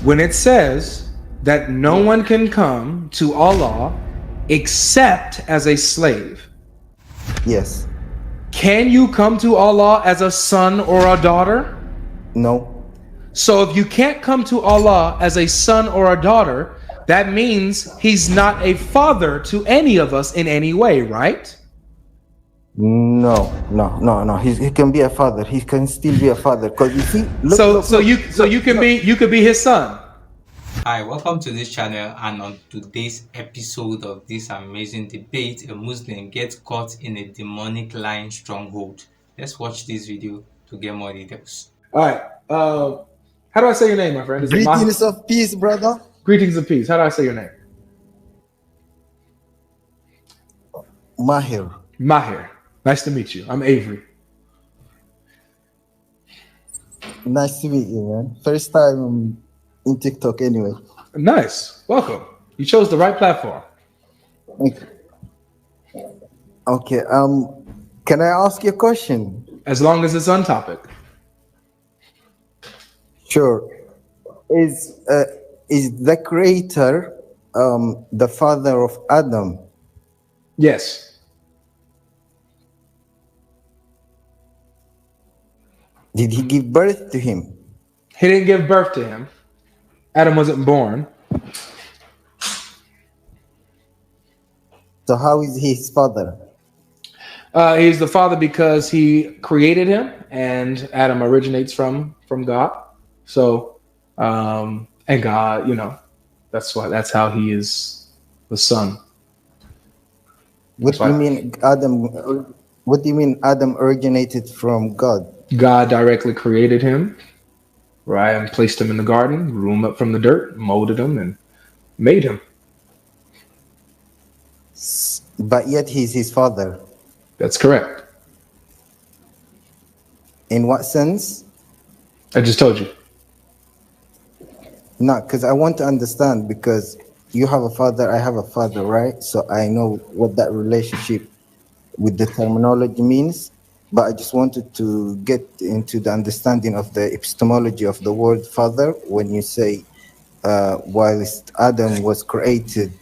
when it says that no one can come to Allah except as a slave, Yes. can you come to Allah as a son or a daughter? No. So if you can't come to Allah as a son or a daughter, that means he's not a father to any of us in any way, right? No. He can be a father. He can still be a father. Because you see, You could be his son. Hi, welcome to this channel, and on today's episode of this amazing debate, a Muslim gets caught in a demonic lying stronghold. Let's watch this video to get more details. All right. How do I say your name, my friend? Is greetings of peace, brother. Greetings of peace. How do I say your name? Mahir. Mahir. Nice to meet you. I'm Avery. Nice to meet you, man. First time in TikTok anyway. Nice. Welcome. You chose the right platform. Okay. Can I ask you a question? As long as it's on topic. Sure. Is the creator the father of Adam? Yes. Did he give birth to him? He didn't give birth to him. Adam wasn't born. So how is he his father? He's the father because he created him, and Adam originates from God. So, and God, that's how he is the son. What do you mean Adam? What do you mean Adam originated from God? God directly created him, right, and placed him in the garden, grew him up from the dirt, molded him, and made him. But yet he's his father. That's correct. In what sense? I just told you. No, because I want to understand, because you have a father, I have a father, right? So I know what that relationship with the terminology means, but I just wanted to get into the understanding of the epistemology of the word father when you say whilst Adam was created.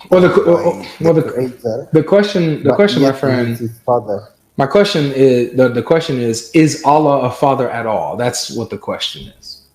The question, my friend. His father. My question is the question is Allah a father at all? That's what the question is.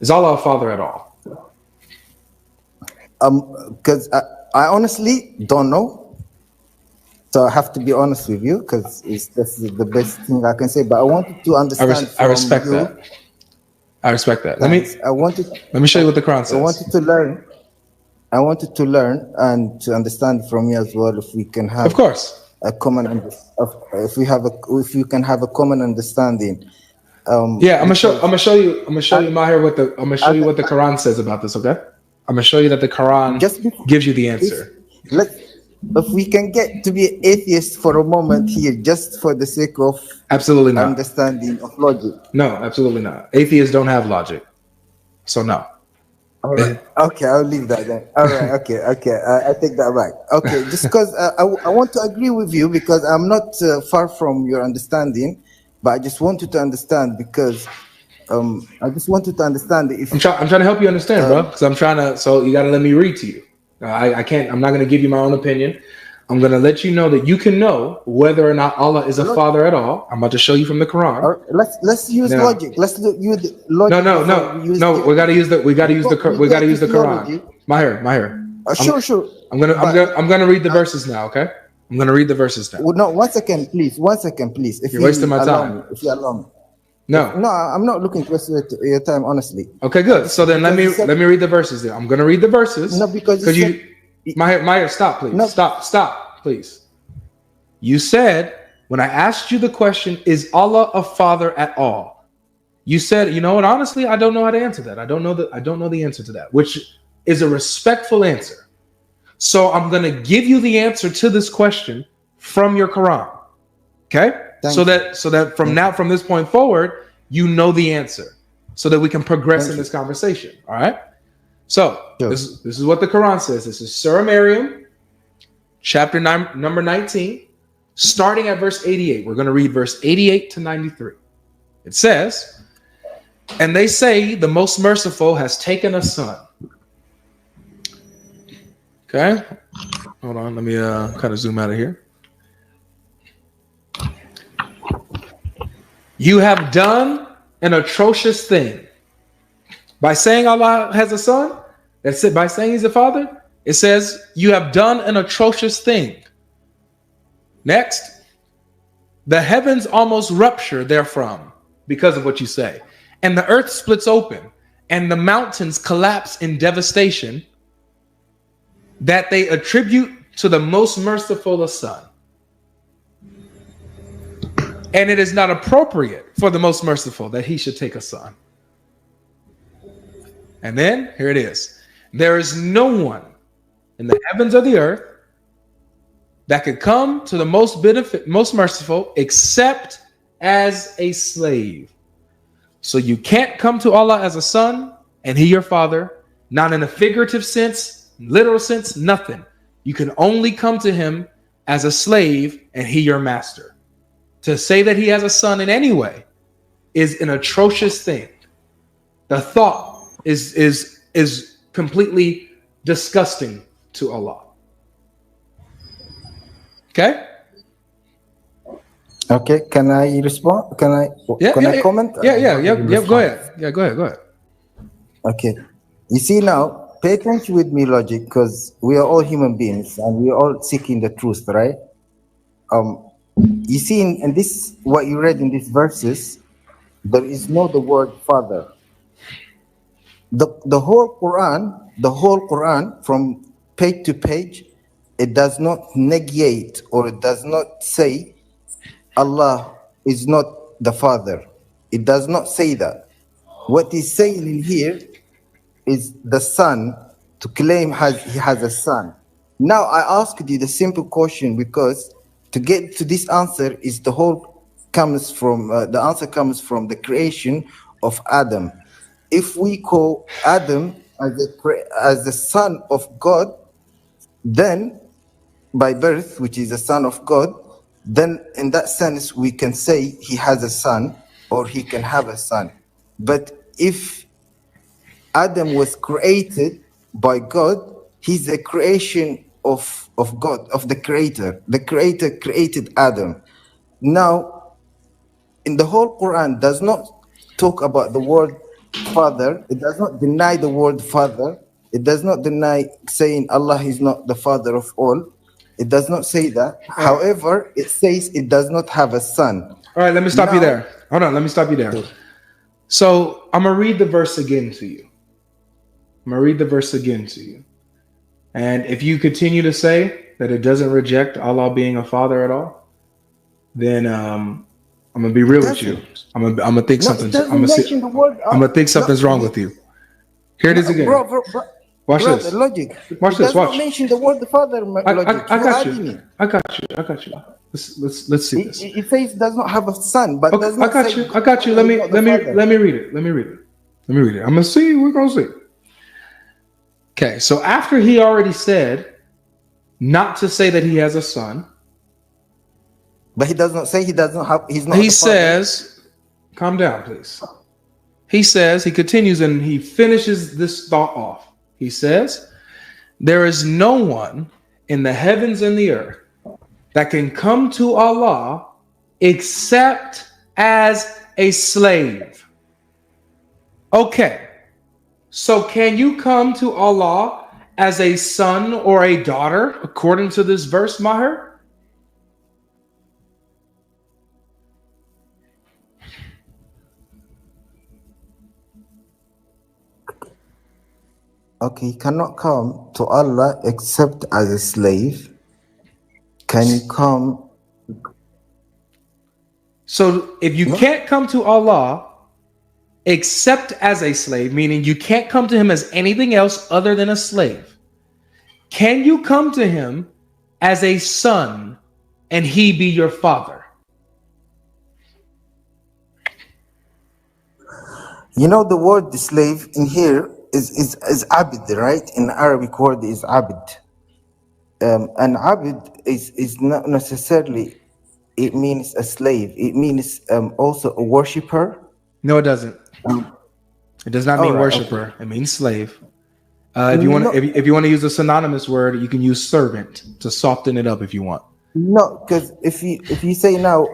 Is Allah a father at all? Because I honestly don't know. So I have to be honest with you, because this is the best thing I can say. But I wanted to understand. I respect that. I respect that. Let me show you what the Quran says. I wanted to learn and to understand from you as well, if we can have, of course, a common if you can have a common understanding. I'm gonna show you Mahir what the Quran says about this. Okay, I'm gonna show you that the Quran gives you the answer. If we can get to be atheist for a moment here, just for the sake of absolutely not understanding of logic. No, absolutely not. Atheists don't have logic, so no. All right. Okay, I'll leave that then. All right. Okay. I take that back. Okay, just because I want to agree with you, because I'm not far from your understanding, but I just wanted to understand, because I just wanted to understand if I'm trying to help you understand, bro. Because so you got to let me read to you. I can't. I'm not going to give you my own opinion. I'm going to let you know that you can know whether or not Allah is a father at all. I'm about to show you from the Quran. Let's use logic. Let's use logic. No. We got to use the Quran. Mahir. Sure. I'm gonna read the verses now. Okay. I'm gonna read the verses now. No, 1 second, please. 1 second, please. You're wasting my time. If you allow me. No, I'm not looking to waste your time, honestly. Okay, good. So then let me read the verses. Then I'm gonna read the verses. No, because Mahir, stop, please. No. Stop, please. You said, when I asked you the question, is Allah a father at all? You said, you know what? Honestly, I don't know how to answer that. I don't know the answer to that, which is a respectful answer. So I'm gonna give you the answer to this question from your Quran. Okay? So that from this point forward, you know the answer, so that we can progress in this conversation. All right. So this is what the Quran says. This is Surah Maryam, chapter 9, number 19, starting at verse 88. We're going to read verse 88 to 93. It says, And they say the most merciful has taken a son. Okay. Hold on. Let me kind of zoom out of here. You have done an atrocious thing. By saying Allah has a son, that's it. By saying he's a father, it says you have done an atrocious thing. Next, the heavens almost rupture therefrom because of what you say. And the earth splits open and the mountains collapse in devastation that they attribute to the most merciful son. And it is not appropriate for the most merciful that he should take a son. And then here it is. There is no one in the heavens or the earth that could come to the most merciful except as a slave. So you can't come to Allah as a son and he your father, not in a figurative sense, literal sense, nothing. You can only come to him as a slave and he your master. To say that he has a son in any way is an atrocious thing. The thought is completely disgusting to Allah. Okay? Okay, can I respond? Can I comment? Yeah. Go ahead. Yeah, go ahead. Okay. You see now, pay attention with me, Logic, because we are all human beings and we are all seeking the truth, right? You see in this, what you read in these verses, there is no the word father. The whole Quran from page to page, it does not negate or it does not say Allah is not the father. It does not say that. What he's saying in here is the son to claim he has a son. Now I asked you the simple question because to get to this answer is the whole comes from the answer comes from the creation of Adam. If we call Adam as the son of God, then by birth, which is the son of God, then in that sense we can say he has a son or he can have a son. But if Adam was created by God, he's a creation of God, of the creator. The creator created Adam. Now, in the whole Quran does not talk about the word father. It does not deny the word father. It does not deny saying Allah is not the father of all. It does not say that. However, it says it does not have a son. All right, let me stop you there. Hold on, let me stop you there. So I'm going to read the verse again to you. And if you continue to say that it doesn't reject Allah being a father at all, then I'm gonna be real with you. I'm gonna think something's. I'm gonna think something's wrong with you. Here it is again. Bro, watch this. Logic. Watch this. Watch. Mention the word the father. I got you. Let's see this. It says it does not have a son, but okay, does not I got you. Let me read it. I'm gonna see. We're gonna see. Okay, so after he already said not to say that he has a son, but he does not say he does not have. He's not. He says, "Calm down, please." He says, he continues, and he finishes this thought off. He says, "There is no one in the heavens and the earth that can come to Allah except as a slave." Okay. So can you come to Allah as a son or a daughter, according to this verse, Maher? Okay, you cannot come to Allah except as a slave. Can you come? So if you can't come to Allah except as a slave, meaning you can't come to him as anything else other than a slave, can you come to him as a son and he be your father? You know the word slave in here is abid, right? In Arabic word is abid. And abid is not necessarily, it means a slave. It means also a worshipper. No, it doesn't. It does not All mean right. Okay. worshiper. It means slave. If you want, No, if you want to use a synonymous word, you can use servant to soften it up if you want. no, because if you say now,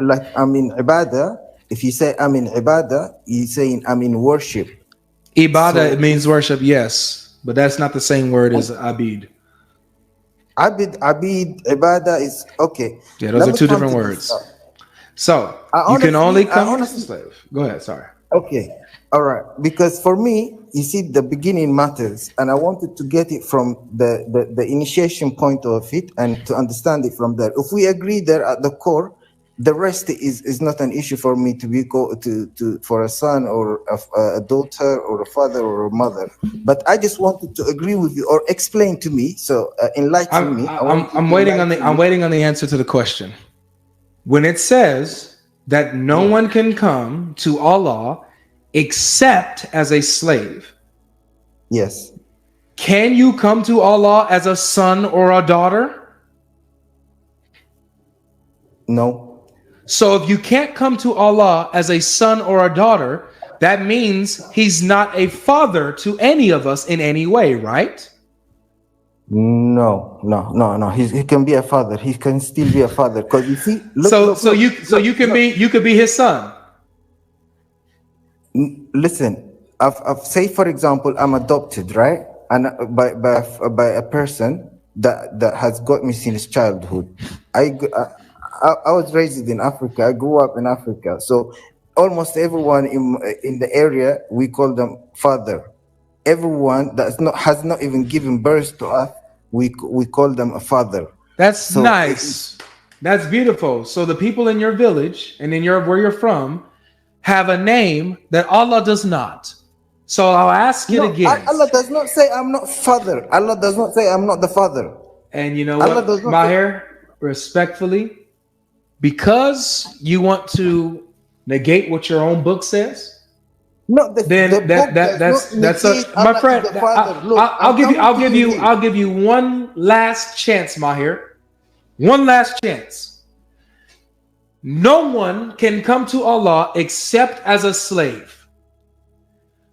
like I'm in ibadah, if you say I'm in ibadah, you saying I'm in worship. Ibadah, it So means if worship, yes, but that's not the same word as abid. abid ibadah is okay. Yeah, those Let are me two come different to this. words. So I you can only honestly, I come here as a honestly, slave. Go ahead. Sorry. okay, all right. Because for me, you see, the beginning matters, and I wanted to get it from the initiation point of it, and to understand it from there. If we agree there at the core, the rest is not an issue for me to be to for a son or a daughter or a father or a mother. But I just wanted to agree with you or explain to me. So enlighten me. I want you I'm to waiting on the enlighten I'm me. waiting on the answer to the question. When it says that no Yeah. one can come to Allah except as a slave, Yes. can you come to Allah as a son or a daughter? No. So if you can't come to Allah as a son or a daughter, that means he's not a father to any of us in any way, right? No, no, no, no. He can be a father. He can still be a father. Because you see, look, So look, so look, you so look, you can look. be you could be his son. Listen, say for example, I'm adopted, right? And by a person that has got me since childhood. I, g- I was raised in Africa. I grew up in Africa. So almost everyone in the area, we call them father. Everyone that's not has not even given birth to us, we call them a father. That's So nice. That's beautiful. So the people in your village and in your where you're from have a name that Allah does not. So I'll ask it no, again. Allah does not say I'm not father. Allah does not say I'm not the father. And you know Allah does what, not say. Maher, respectfully, because you want to negate what your own book says, No, the then book does not that's a negate my Allah is friend. the father. Look, I'll I'm give you coming to you here. I'll give you one last chance, Mahir. One last chance. No one can come to Allah except as a slave.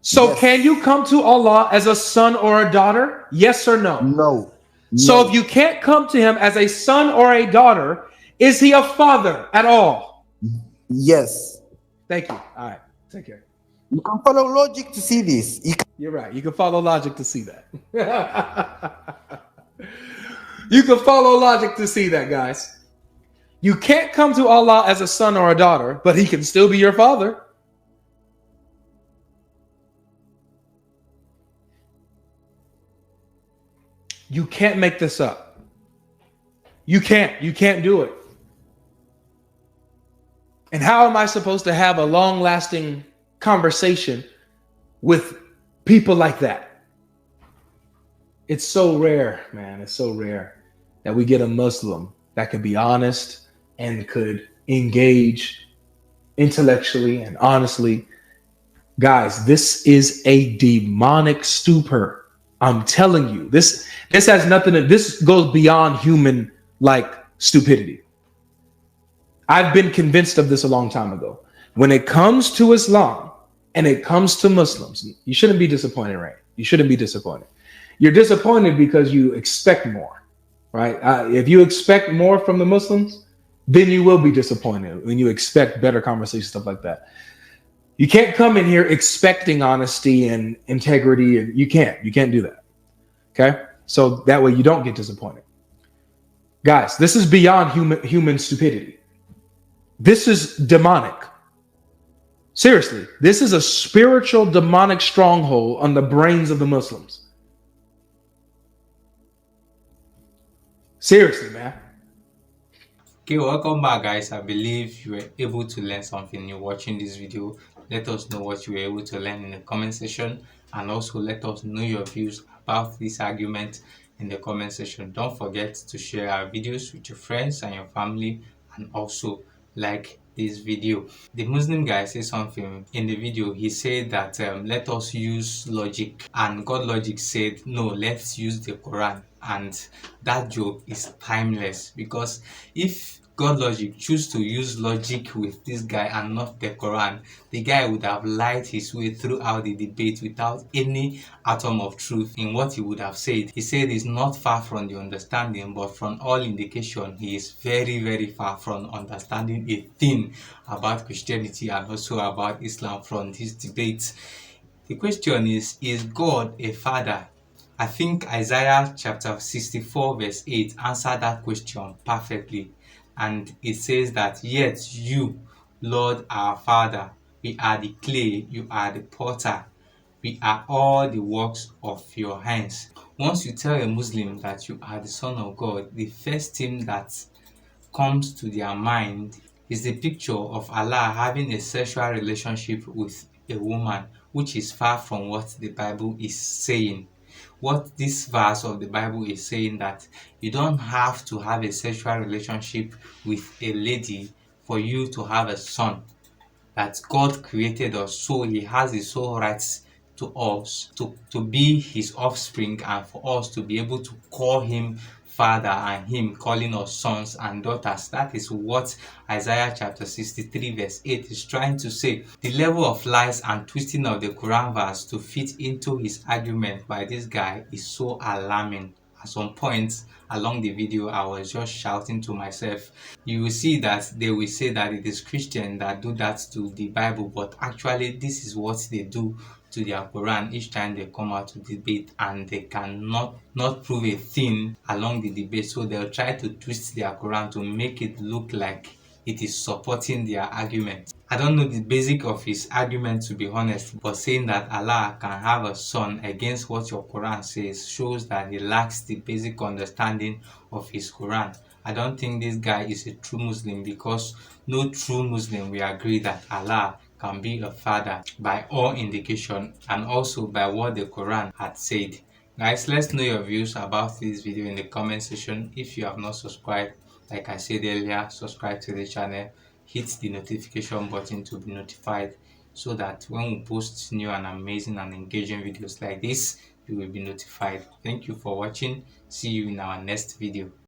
So can Yes. you come to Allah as a son or a daughter? Yes or no? No. So if you No. can't come to him as a son or a daughter, is he a father at all? Yes. Thank you. All right. Take care. You can follow logic to see this. You're right. You can follow logic to see that. You can follow logic to see that, guys. You can't come to Allah as a son or a daughter, but he can still be your father. You can't make this up. You can't. You can't do it. And how am I supposed to have a long lasting conversation with people like that? It's so rare, man. It's so rare that we get a Muslim that could be honest and could engage intellectually and honestly. Guys, this is a demonic stupor. I'm telling you, this has nothing to, this goes beyond human like stupidity. I've been convinced of this a long time ago. When it comes to Islam and it comes to Muslims, you shouldn't be disappointed, right? You shouldn't be disappointed. You're disappointed because you expect more, right? If you expect more from the Muslims, then you will be disappointed when you expect better conversation, stuff like that. You can't come in here expecting honesty and integrity, and you can't do that. Okay, so that way you don't get disappointed, guys. This is beyond human stupidity. This is demonic. Seriously, this is a spiritual demonic stronghold on the brains of the Muslims. Seriously, man. Okay, welcome back, guys. I believe you were able to learn something new watching this video. Let us know what you were able to learn in the comment section, and also let us know your views about this argument in the comment section. Don't forget to share our videos with your friends and your family, and also like this video. The Muslim guy said something in the video. He said that let us use logic, and Godlogic said no, let's use the Quran. And that joke is timeless, because if Godlogic choose to use logic with this guy and not the Quran, the guy would have lied his way throughout the debate without any atom of truth in what he would have said. He said he's not far from the understanding, but from all indication, he is very, very far from understanding a thing about Christianity and also about Islam from this debate. The question is God a father? I think Isaiah chapter 64 verse 8 answered that question perfectly. And it says that, yet you, Lord our Father, we are the clay, you are the potter. We are all the works of your hands. Once you tell a Muslim that you are the son of God, the first thing that comes to their mind is the picture of Allah having a sexual relationship with a woman, which is far from what the Bible is saying. What this verse of the Bible is saying, that you don't have to have a sexual relationship with a lady for you to have a son, that God created us, so He has the sole rights to us to be His offspring, and for us to be able to call Him Father and Him calling us sons and daughters. That is what Isaiah chapter 63 verse 8 is trying to say. The level of lies and twisting of the Quran verse to fit into his argument by this guy is so alarming. At some points along the video, I was just shouting to myself. You will see that they will say that it is Christians that do that to the Bible, but actually this is what they do to their Quran each time they come out to debate, and they cannot not prove a thing along the debate, so they'll try to twist their Quran to make it look like it is supporting their argument. I don't know the basic of his argument, to be honest, but saying that Allah can have a son against what your Quran says shows that he lacks the basic understanding of his Quran. I don't think this guy is a true Muslim, because no true Muslim will agree that Allah can be a father by all indication and also by what the Quran had said. Guys, let's know your views about this video in the comment section. If you have not subscribed, like I said earlier, subscribe to the channel, hit the notification button to be notified, so that when we post new and amazing and engaging videos like this, you will be notified. Thank you for watching. See you in our next video.